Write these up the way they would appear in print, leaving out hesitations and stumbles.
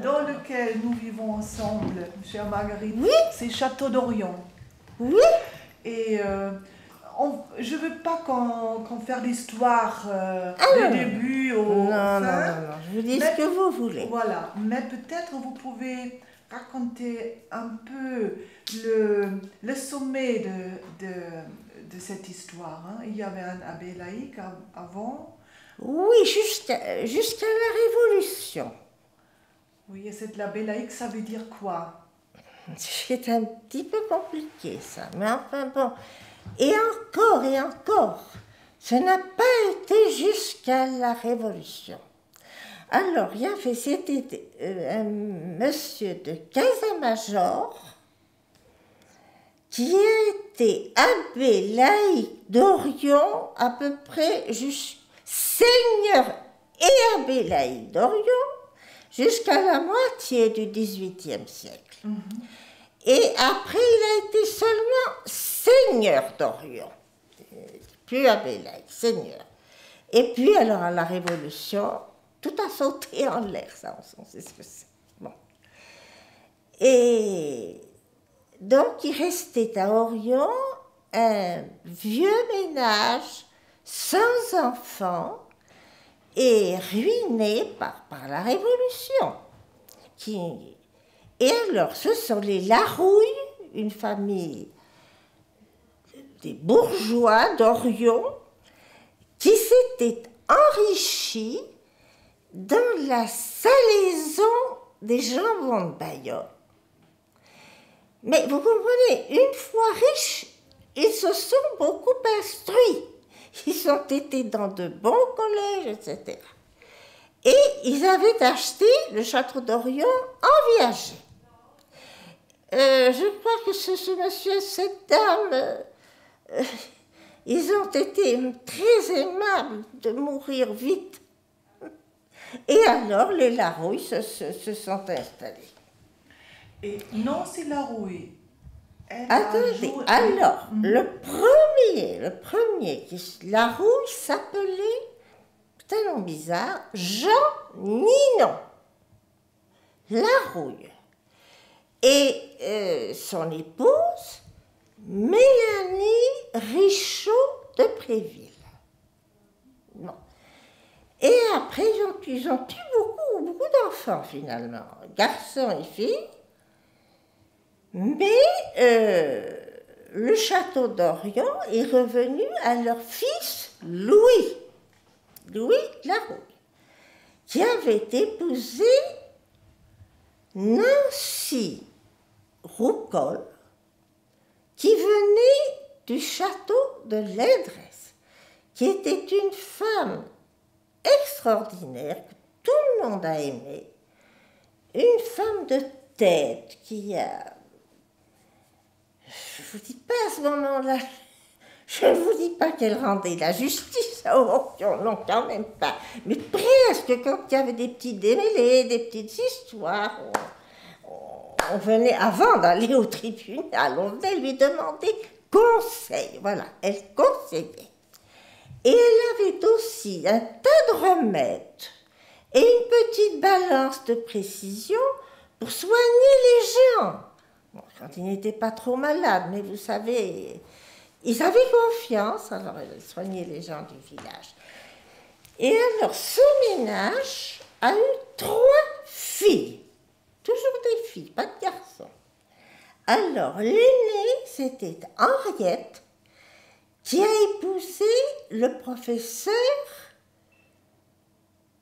dans lequel nous vivons ensemble, chère Marguerite, Oui. c'est Château d'Orion. Oui. Et je ne veux pas qu'on fasse l'histoire non, du début au non, fin. non, je vous dis ce que vous voulez. Voilà, mais peut-être vous pouvez raconter un peu le sommet de cette histoire. Hein. Il y avait un abbé laïque avant. Oui, jusqu'à la Révolution. Oui, et cet abbé laïque, ça veut dire quoi? C'est un petit peu compliqué ça, mais enfin bon. Et encore, ça n'a pas été jusqu'à la Révolution. Alors, c'était un monsieur de Casamajor qui a été abbé laïque d'Orion à peu près seigneur et abbé laïque d'Orion jusqu'à la moitié du XVIIIe siècle. Et après, il a été seulement seigneur d'Orion, plus abbé laïque, seigneur. Et puis, alors, à la Révolution, tout a sauté en l'air, ça, on sait ce que c'est. Bon. Et donc, il restait à Orion un vieux ménage sans enfants et ruiné par la Révolution. Et alors, ce sont les Larouille, une famille des bourgeois d'Orion, qui s'étaient enrichis dans la salaison des jambons de Bayonne. Mais vous comprenez, une fois riches, ils se sont beaucoup instruits. Ils ont été dans de bons collèges, etc. Et ils avaient acheté le château d'Orion en viager. Je crois que ce monsieur et cette dame, ils ont été très aimables de mourir vite. Et alors, les Larouille se sont installés. Et Nancy Larouille, Attendez, alors, le premier, Larouille s'appelait, c'est un nom bizarre, Jean Ninon. Larouille. Et son épouse, Mélanie Richaud de Préville. Bon. Et après, ils ont eu beaucoup d'enfants, finalement, garçons et filles. Mais le château d'Orion est revenu à leur fils Louis Larouille, qui avait épousé Nancy Roucol, qui venait du château de Ledresse, qui était une femme extraordinaire que tout le monde a aimée, une femme de tête qui a... Je ne vous dis pas à ce moment-là, je ne vous dis pas qu'elle rendait la justice à Orion, non, quand même pas, mais presque, quand il y avait des petits démêlés, des petites histoires, on venait, avant d'aller au tribunal, on venait lui demander conseil, voilà, elle conseillait. Et elle avait aussi un tas de remèdes et une petite balance de précision pour soigner les gens. Bon, quand ils n'étaient pas trop malades, mais vous savez, ils avaient confiance, alors elle soignait les gens du village. Et alors, ce ménage a eu 3 filles, toujours des filles, pas de garçons. Alors, l'aînée, c'était Henriette, qui a épousé le professeur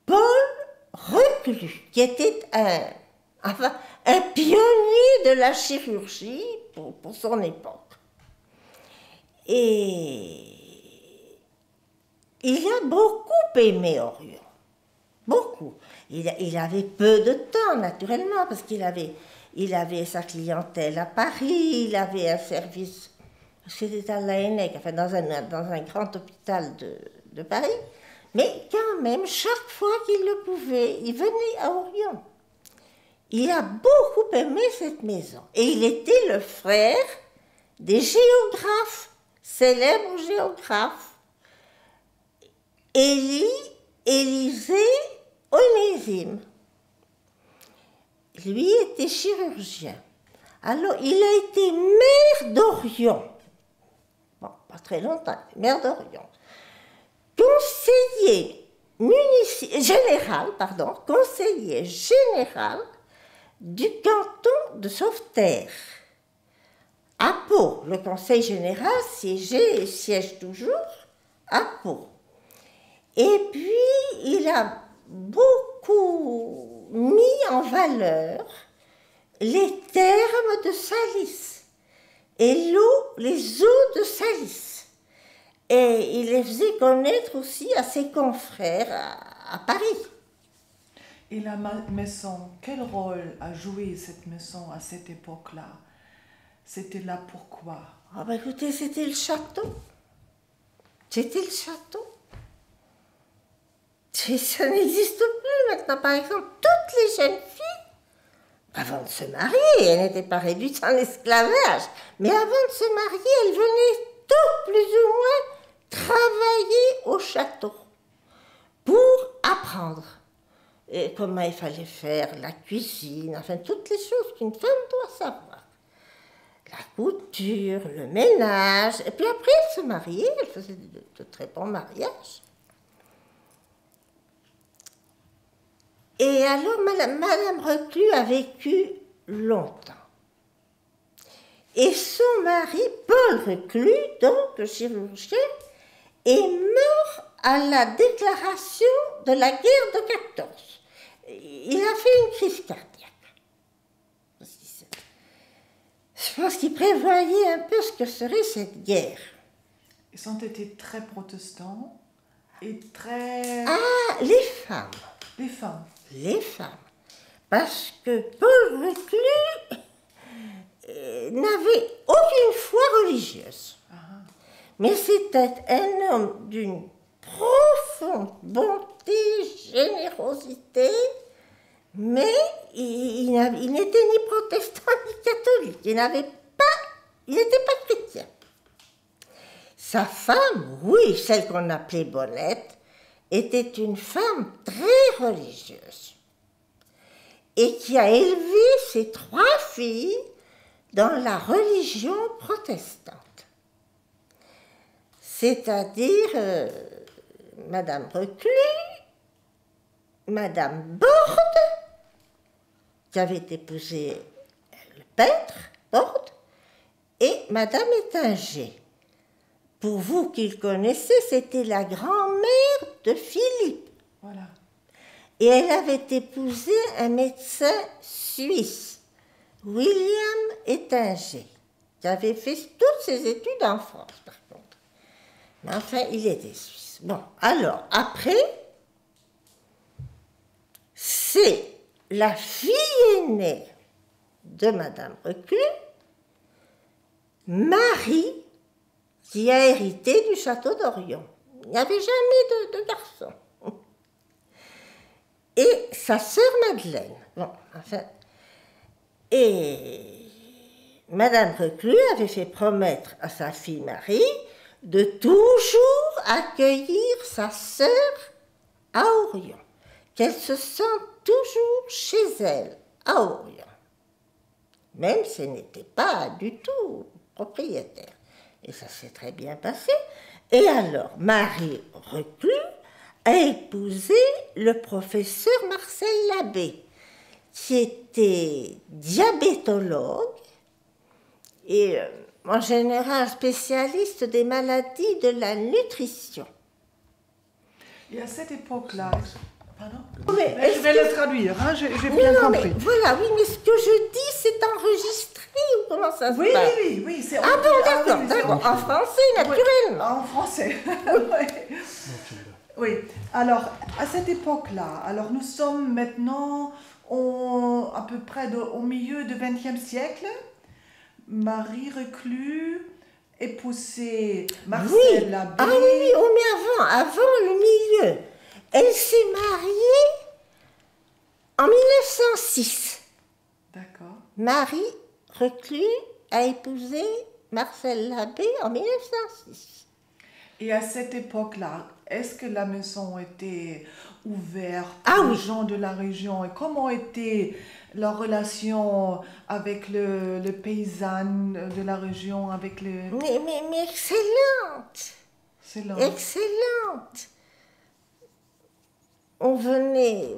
Paul Reclus, qui était un pionnier de la chirurgie pour son époque. Et il a beaucoup aimé Orion, beaucoup. Il avait peu de temps, naturellement, parce qu'il avait sa clientèle à Paris, il avait un service, c'était à l'ANEC, enfin dans un grand hôpital de Paris, mais quand même, chaque fois qu'il le pouvait, il venait à Orion. Il a beaucoup aimé cette maison. Et il était le frère des géographes, célèbres géographes, Élisée Onésime. lui, était chirurgien. Alors, il a été maire d'Orion. Bon, pas très longtemps, maire d'Orion. Conseiller général du canton de Sauveterre. À Pau, le conseil général siégeait et siège toujours à Pau. Et puis, il a beaucoup mis en valeur les thermes de Salis et les eaux de Salis. Et il les faisait connaître aussi à ses confrères à Paris. Et la maison, quel rôle a joué cette maison à cette époque-là? C'était là pourquoi? Ah ben écoutez, c'était le château. C'était le château. Ça n'existe plus maintenant. Par exemple, toutes les jeunes filles, avant de se marier, elles n'étaient pas réduites en esclavage, mais avant de se marier, elles venaient toutes plus ou moins travailler au château pour apprendre comment il fallait faire la cuisine, enfin toutes les choses qu'une femme doit savoir. La couture, le ménage, et puis après elle se mariait, elle faisait de très bons mariages. Et alors Madame Reclus a vécu longtemps. Et son mari, Paul Reclus, donc le chirurgien, est mort à la déclaration de la guerre de 14. Il a fait une crise cardiaque. Je pense qu'il prévoyait un peu ce que serait cette guerre. Ils ont été très protestants et très... Ah, les femmes. Les femmes. Les femmes. Parce que Paul Reclus n'avait aucune foi religieuse. Mais c'était un homme d'une profonde bonté, générosité, mais il n'était ni protestant ni catholique. Il n'était pas chrétien. Sa femme, oui, celle qu'on appelait Bonnette, était une femme très religieuse et qui a élevé ses 3 filles dans la religion protestante. C'est-à-dire Madame Reclus, Madame Borde, qui avait épousé le peintre, Borde, et Madame Étinger. Pour vous qui le connaissez, c'était la grand-mère de Philippe. Voilà. Et elle avait épousé un médecin suisse, William Étinger, qui avait fait toutes ses études en France, par contre. Mais enfin, il était suisse. Bon, alors, après, c'est la fille aînée de Madame Reclus, Marie, qui a hérité du château d'Orion. Il n'y avait jamais de garçon. Et sa sœur Madeleine. Bon, enfin. Et Madame Reclus avait fait promettre à sa fille Marie de toujours accueillir sa sœur à Orion, qu'elle se sente toujours chez elle, à Orion, même si elle n'était pas du tout propriétaire. Et ça s'est très bien passé. Et alors, Marie Reclus a épousé le professeur Marcel Labbé, qui était diabétologue et en général spécialiste des maladies de la nutrition. Et à cette époque-là... Pardon? Mais je vais le traduire, hein, j'ai bien compris. Mais, voilà, oui, mais ce que je dis, c'est enregistré ou comment ça se passe? Oui, c'est... Ah bon, d'accord, en français, naturellement. Oui, en français, oui. Oui, alors, à cette époque-là, alors nous sommes maintenant à peu près au milieu du XXe siècle. Marie Reclus épousait Marcel Labbé. Ah oui, oh, mais avant le milieu. Elle s'est mariée en 1906. D'accord. Marie Reclus a épousé Marcel Labbé en 1906. Et à cette époque-là, est-ce que la maison était ouverte Ah aux oui. gens de la région? Et comment était leur relation avec le paysan de la région, avec les... Mais excellente, C'est là. excellente. On venait...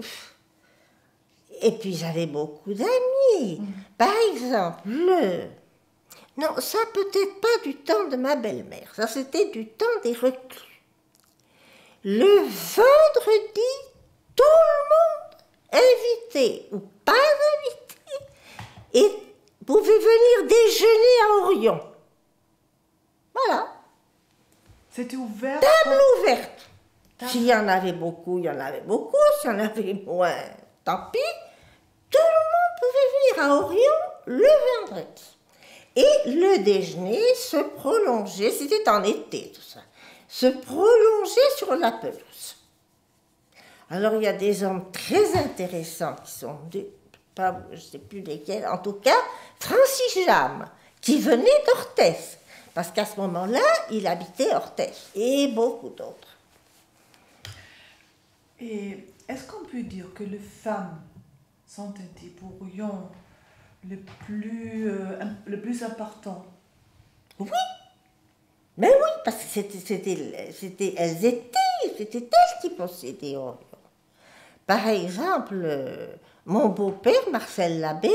Et puis j'avais beaucoup d'amis. Par exemple, Non, ça peut-être pas du temps de ma belle-mère. Ça, c'était du temps des reclus. Le vendredi, tout le monde, invité ou pas invité, et pouvait venir déjeuner à Orion. Voilà, C'était ouvert. table ouverte. S'il y en avait beaucoup, il y en avait beaucoup. S'il y en avait moins, tant pis. Tout le monde pouvait venir à Orion le vendredi. Et le déjeuner se prolongeait, c'était en été tout ça, se prolongeait sur la pelouse. Alors il y a des hommes très intéressants qui sont venus, pas, je ne sais plus lesquels, en tout cas Francis Jam, qui venait d'Orthès, parce qu'à ce moment-là, il habitait Orthès, et beaucoup d'autres. Et est-ce qu'on peut dire que les femmes sont été pour Orion le plus important? Oui, mais oui, parce que c'était elles qui possédaient Orion. Par exemple, mon beau-père, Marcel Labbé,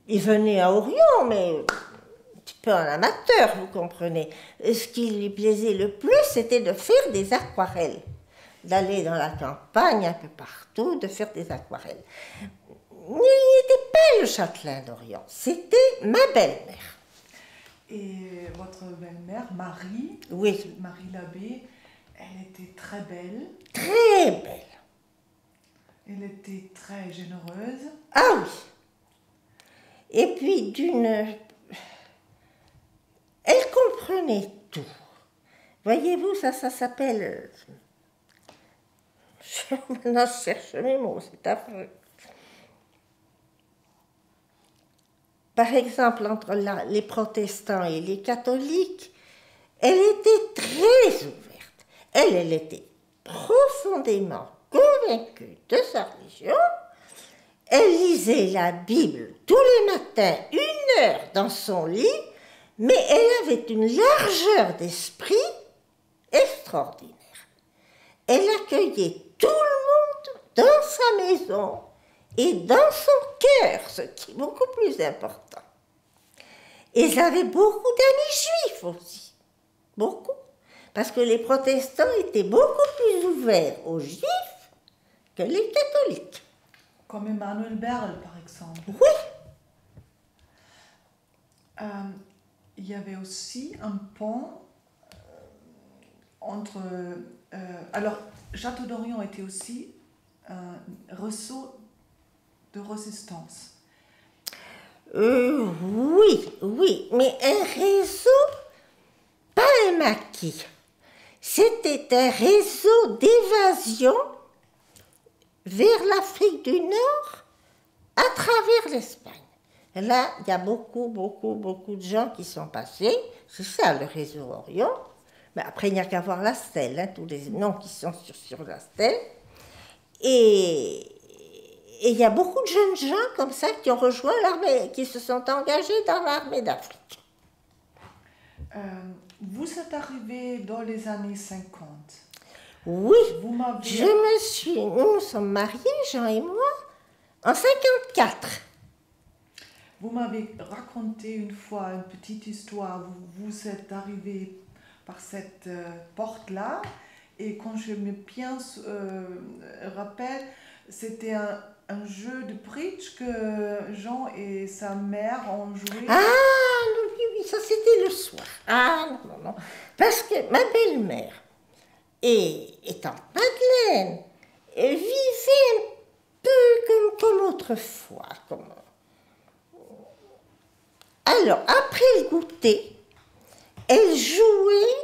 il venait à Orion, mais un petit peu en amateur, vous comprenez. Ce qui lui plaisait le plus, c'était de faire des aquarelles, d'aller dans la campagne, un peu partout, de faire des aquarelles. Il n'était pas le châtelain d'Orion, c'était ma belle-mère. Et votre belle-mère, Marie, Oui, Marie Labbé, elle était très belle, très belle. elle était très généreuse. Ah oui. Et puis elle comprenait tout. Voyez-vous, ça s'appelle... Maintenant, je cherche mes mots, c'est affreux. Par exemple, entre les protestants et les catholiques, elle était très ouverte. Elle était profondément convaincue de sa religion. Elle lisait la Bible tous les matins, 1 heure dans son lit, mais elle avait une largeur d'esprit extraordinaire. Elle accueillait tout le monde dans sa maison et dans son cœur, ce qui est beaucoup plus important. Et ils avaient beaucoup d'amis juifs aussi, beaucoup, parce que les protestants étaient beaucoup plus ouverts aux juifs que les catholiques. Comme Emmanuel Berle, par exemple. Oui. Il y avait aussi un pont entre... alors, Château d'Orion était aussi un réseau de résistance. Oui, mais un réseau, pas un maquis. C'était un réseau d'évasion vers l'Afrique du Nord à travers l'Espagne. Là, il y a beaucoup de gens qui sont passés. C'est ça le réseau Orion. Mais après, il n'y a qu'à voir la stèle, hein, tous les noms qui sont sur la stèle. Et il y a beaucoup de jeunes gens comme ça qui ont rejoint l'armée, qui se sont engagés dans l'armée d'Afrique. Vous êtes arrivé dans les années 50. Oui, Vous m'avez... nous nous sommes mariés, Jean et moi, en 54. Vous m'avez raconté une fois une petite histoire. Vous êtes arrivé par cette porte-là, et quand je me bien rappelle, c'était un jeu de bridge que Jean et sa mère ont joué. Ah, oui, ça c'était le soir. Ah, non. Parce que ma belle-mère, étant Madeleine, elle vivait un peu comme autrefois. Alors, après le goûter, elle jouait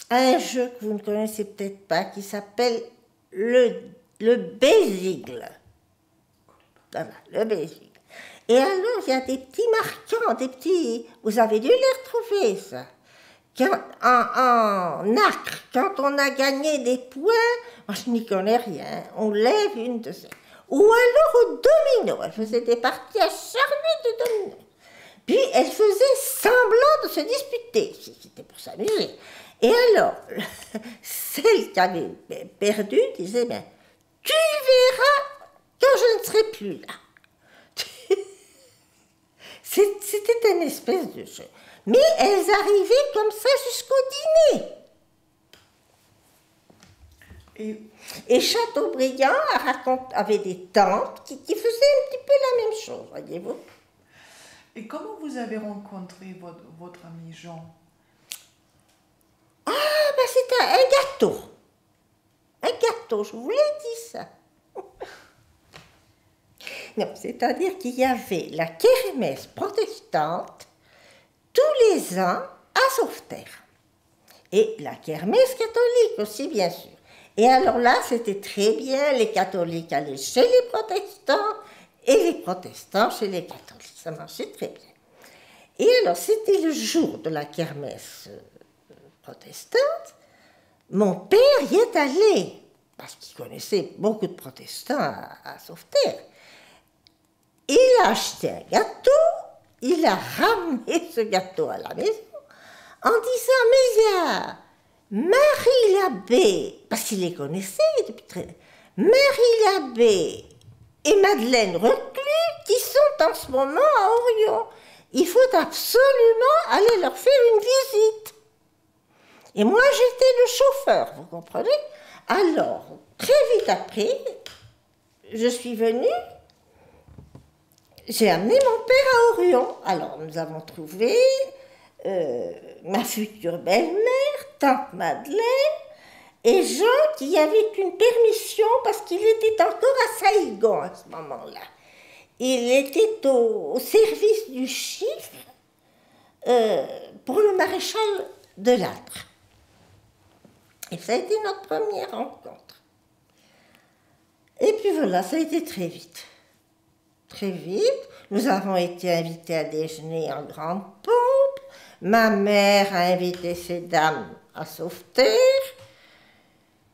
à un jeu que vous ne connaissez peut-être pas, qui s'appelle le bésigle. Voilà, le bésigle. Et alors, il y a des petits marquants, vous avez dû les retrouver, ça. en acre, quand on a gagné des points, moi je n'y connais rien, on lève une de ces. Ou alors au domino, elle faisait des parties acharnées de domino. Puis elle faisait semblant de se disputer, c'était pour s'amuser. Et alors, celle qui avait perdu disait, ben, tu verras quand je ne serai plus là. C'était une espèce de jeu. Mais elles arrivaient comme ça jusqu'au dîner. Et Chateaubriand avait des tantes qui faisaient un petit peu la même chose, voyez-vous. Et comment vous avez rencontré votre ami Jean? Ah, ben c'était un gâteau. Un gâteau, je vous l'ai dit ça. Non, c'est-à-dire qu'il y avait la kermesse protestante tous les ans à Sauveterre. Et la kermesse catholique aussi, bien sûr. Et alors là, c'était très bien, les catholiques allaient chez les protestants et les protestants chez les catholiques. Ça marchait très bien. Et alors, c'était le jour de la kermesse protestante. Mon père y est allé, parce qu'il connaissait beaucoup de protestants à Sauveterre. Il a acheté un gâteau, il a ramené ce gâteau à la maison en disant, mais il y a Marie Labbé, parce qu'il les connaissait depuis très... Marie Labbé et Madeleine Reclus qui sont en ce moment à Orion. Il faut absolument aller leur faire une visite. Et moi, j'étais le chauffeur, vous comprenez? Alors, très vite après, je suis venue. J'ai amené mon père à Orion. Alors, nous avons trouvé ma future belle-mère, tante Madeleine, et Jean qui avait une permission parce qu'il était encore à Saïgon à ce moment-là. Il était au service du chiffre pour le maréchal de Lattre. Et ça a été notre première rencontre. Et puis voilà, ça a été très vite. Très vite, nous avons été invités à déjeuner en grande pompe. Ma mère a invité ces dames à Sauveterre.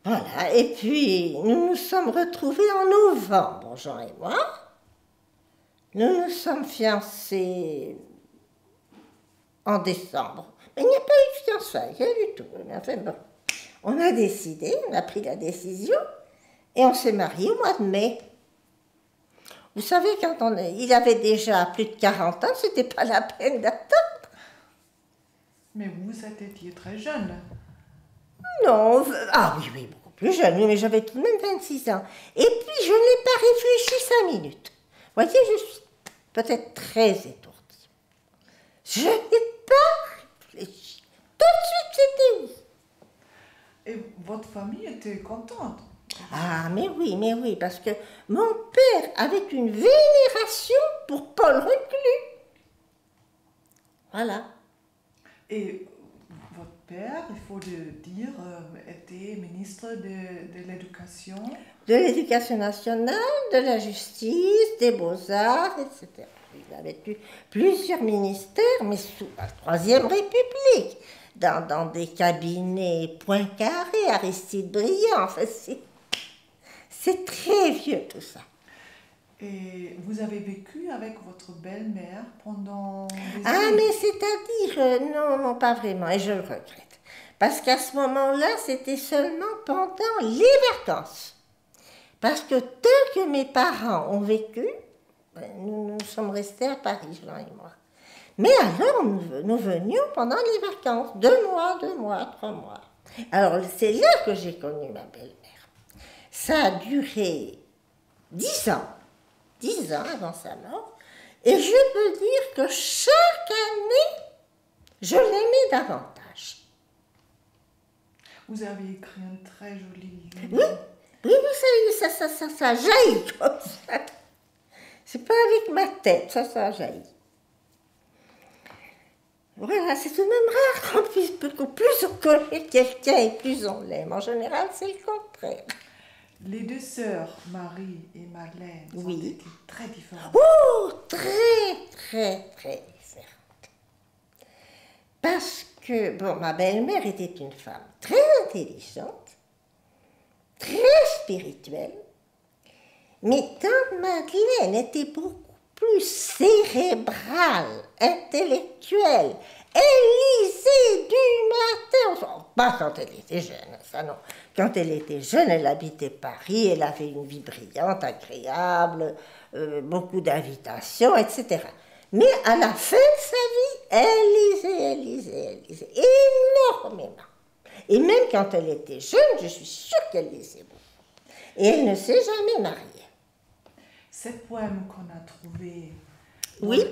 Voilà, et puis nous nous sommes retrouvés en novembre, Jean et moi. Nous nous sommes fiancés en décembre. Mais il n'y a pas eu de fiançailles, rien du tout. Mais enfin bon, on a décidé, on a pris la décision, et on s'est mariés au mois de mai. Vous savez, quand il avait déjà plus de 40 ans, c'était pas la peine d'attendre. Mais vous étiez très jeune. Non, ah oui, beaucoup plus jeune, mais j'avais tout de même 26 ans. Et puis, je n'ai pas réfléchi 5 minutes. Vous voyez, je suis peut-être très étourdie. Je n'ai pas réfléchi. Tout de suite, c'était oui. Et votre famille était contente? Ah, mais oui, parce que mon père avait une vénération pour Paul Reclus. Voilà. Et votre père, il faut le dire, était ministre de l'Éducation? De l'Éducation nationale, de la justice, des beaux-arts, etc. Il avait eu plusieurs ministères, mais sous la Troisième République, dans des cabinets Poincaré, Aristide Briand, enfin c'est très vieux tout ça. Et vous avez vécu avec votre belle-mère pendant des Ah, années? mais c'est-à-dire, non, pas vraiment, et je le regrette. Parce qu'à ce moment-là, c'était seulement pendant les vacances. Parce que tant que mes parents ont vécu, nous sommes restés à Paris, Jean et moi. Mais alors, nous venions pendant les vacances, 2 mois, 3 mois. Alors, c'est là que j'ai connu ma belle-mère. Ça a duré 10 ans. 10 ans avant sa mort, et je peux dire que chaque année, je l'aimais davantage. Vous avez écrit un très joli livre. Oui, ça jaillit comme ça. C'est pas avec ma tête, ça jaillit. Voilà, c'est tout de même rare qu'on puisse, plus on connaît quelqu'un et plus on l'aime. En général, c'est le contraire. Les deux sœurs, Marie et Madeleine, Oui. sont très différentes. Oh, très différentes. Parce que, bon, ma belle-mère était une femme très intelligente, très spirituelle, mais tante Madeleine était beaucoup plus cérébrale, intellectuelle. Elle lisait du matin au soir. Pas quand elle était jeune, ça non. Quand elle était jeune, elle habitait Paris, elle avait une vie brillante, agréable, beaucoup d'invitations, etc. Mais à la fin de sa vie, elle lisait énormément. Et même quand elle était jeune, je suis sûre qu'elle lisait beaucoup. Et elle ne s'est jamais mariée. Ces poèmes qu'on a trouvés. Oui.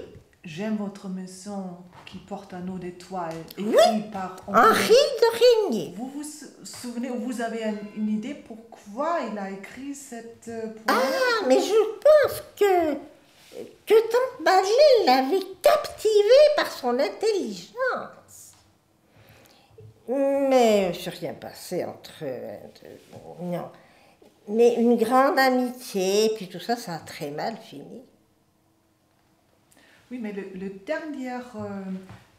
J'aime votre maison qui porte un nom d'étoile, écrit Oui, par Henri de Régnier. Vous vous souvenez, ou vous avez une idée pourquoi il a écrit cette poème? Ah, mais je pense que tante Madeleine l'avait captivé par son intelligence. Mais il ne s'est rien passé entre eux. Non. Mais une grande amitié, et puis tout ça, ça a très mal fini. Oui, mais le dernier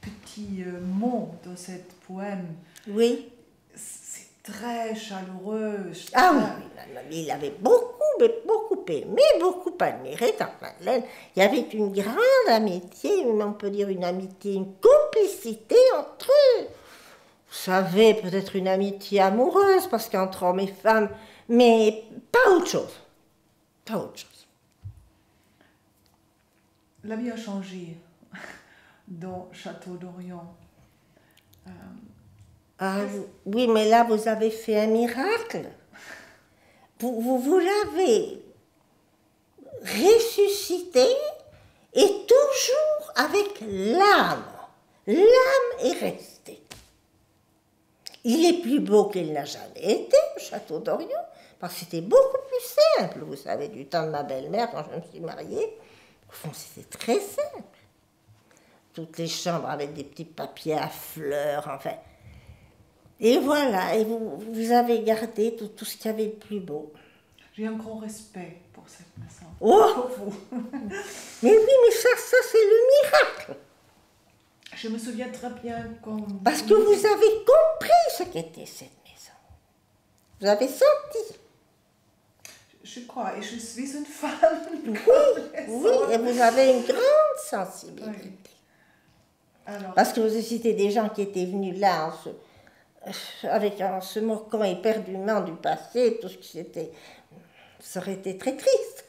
petit mot de cette poème, Oui. c'est très chaleureux. Ah oui, mais il avait beaucoup aimé, beaucoup admiré tante Madeleine. Il y avait une grande amitié, on peut dire une amitié, une complicité entre eux. Vous savez, peut-être une amitié amoureuse, parce qu'entre hommes et femmes, mais pas autre chose. Pas autre chose. La vie a changé dans Château d'Orient. Ah oui, mais là, vous avez fait un miracle. Vous l'avez ressuscité et toujours avec l'âme. L'âme est restée. Il est plus beau qu'il n'a jamais été, le Château d'Orient, parce que c'était beaucoup plus simple, vous savez, du temps de ma belle-mère, quand je me suis mariée. Au fond, c'était très simple. Toutes les chambres avec des petits papiers à fleurs, enfin. Et voilà, et vous avez gardé tout ce qu'il y avait de plus beau. J'ai un grand respect pour cette maison. Oh Pour vous. Mais oui, mais ça c'est le miracle. Je me souviens très bien quand... Parce que vous avez compris ce qu'était cette maison. Vous avez senti. Je crois, et je suis une femme. Oui, et vous avez une grande sensibilité. Oui. Alors, Parce que vous citez des gens qui étaient venus là en se moquant éperdument du passé, tout ce qui c'était. Ça aurait été très triste.